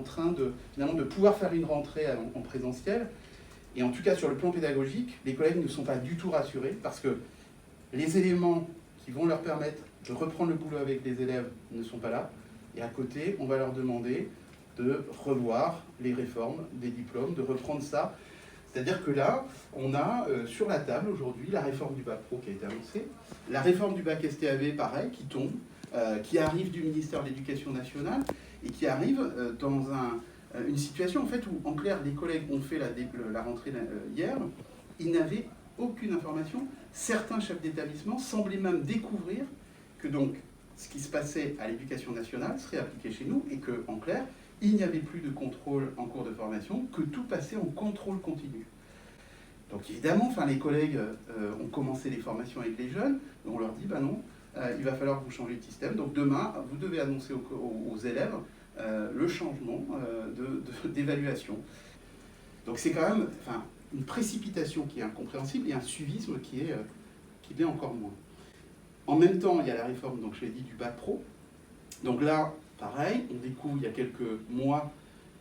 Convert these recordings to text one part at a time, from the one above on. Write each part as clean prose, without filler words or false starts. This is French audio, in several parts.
train finalement de pouvoir faire une rentrée en présentiel. Et en tout cas, sur le plan pédagogique, les collègues ne sont pas du tout rassurés parce que les éléments qui vont leur permettre de reprendre le boulot avec les élèves ne sont pas là. Et à côté, on va leur demander de revoir les réformes des diplômes, de reprendre ça. C'est-à-dire que là, on a sur la table aujourd'hui la réforme du bac pro qui a été annoncée, la réforme du bac STAV, pareil, qui tombe, qui arrive du ministère de l'Éducation nationale et qui arrive dans une situation en fait où, en clair, les collègues ont fait la rentrée hier, ils n'avaient aucune information. Certains chefs d'établissement semblaient même découvrir que donc ce qui se passait à l'Éducation nationale serait appliqué chez nous et que, en clair, il n'y avait plus de contrôle en cours de formation, que tout passait en contrôle continu. Donc évidemment, les collègues ont commencé les formations avec les jeunes, et on leur dit, ben non, il va falloir que vous changez de système. Donc demain, vous devez annoncer aux élèves le changement d'évaluation. Donc c'est quand même une précipitation qui est incompréhensible et un suivisme qui l'est encore moins. En même temps, il y a la réforme, donc je l'ai dit, du bac pro. Donc là, pareil, on découvre il y a quelques mois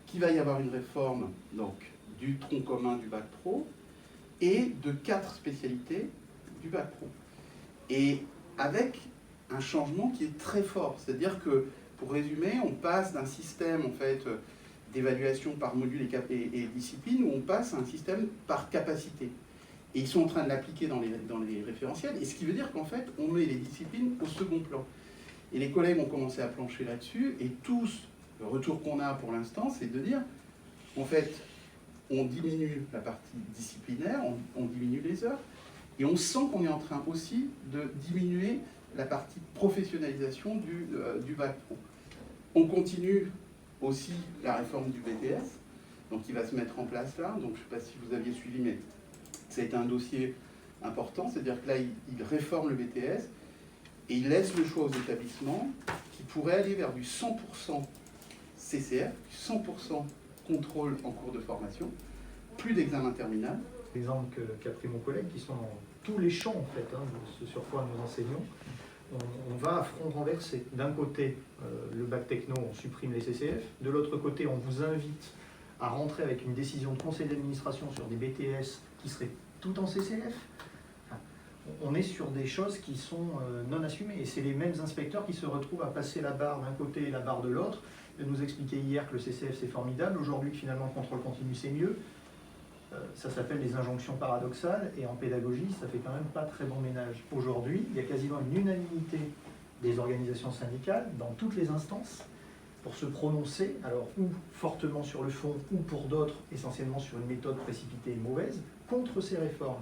qu'il va y avoir une réforme donc, du tronc commun du bac pro et de 4 spécialités du bac pro. Et avec un changement qui est très fort. C'est-à-dire que, pour résumer, on passe d'un système en fait, d'évaluation par module et discipline où on passe à un système par capacité. Et ils sont en train de l'appliquer dans les référentiels, et ce qui veut dire qu'en fait, on met les disciplines au second plan. Et les collègues ont commencé à plancher là-dessus, et tous, le retour qu'on a pour l'instant, c'est de dire, en fait, on diminue la partie disciplinaire, on diminue les heures, et on sent qu'on est en train aussi de diminuer la partie professionnalisation du bac pro. On continue aussi la réforme du BTS, donc qui va se mettre en place là, donc je ne sais pas si vous aviez suivi, mais ça a été un dossier important, c'est-à-dire que là, il réforme le BTS et il laisse le choix aux établissements qui pourraient aller vers du 100% CCF, 100% contrôle en cours de formation, plus d'examen terminal. L'exemple qu'a pris mon collègue, qui sont dans tous les champs, en fait, ce sur quoi nous enseignons, on va à front renversé. D'un côté, le bac techno, on supprime les CCF. De l'autre côté, on vous invite à rentrer avec une décision de conseil d'administration sur des BTS qui seraient tout en CCF. Enfin, on est sur des choses qui sont non assumées. Et c'est les mêmes inspecteurs qui se retrouvent à passer la barre d'un côté et la barre de l'autre, de nous expliquer hier que le CCF c'est formidable, aujourd'hui que finalement le contrôle continu c'est mieux. Ça s'appelle des injonctions paradoxales, et en pédagogie, ça fait quand même pas très bon ménage. Aujourd'hui, il y a quasiment une unanimité des organisations syndicales dans toutes les instances pour se prononcer, alors ou fortement sur le fond, ou pour d'autres, essentiellement sur une méthode précipitée et mauvaise, contre ces réformes.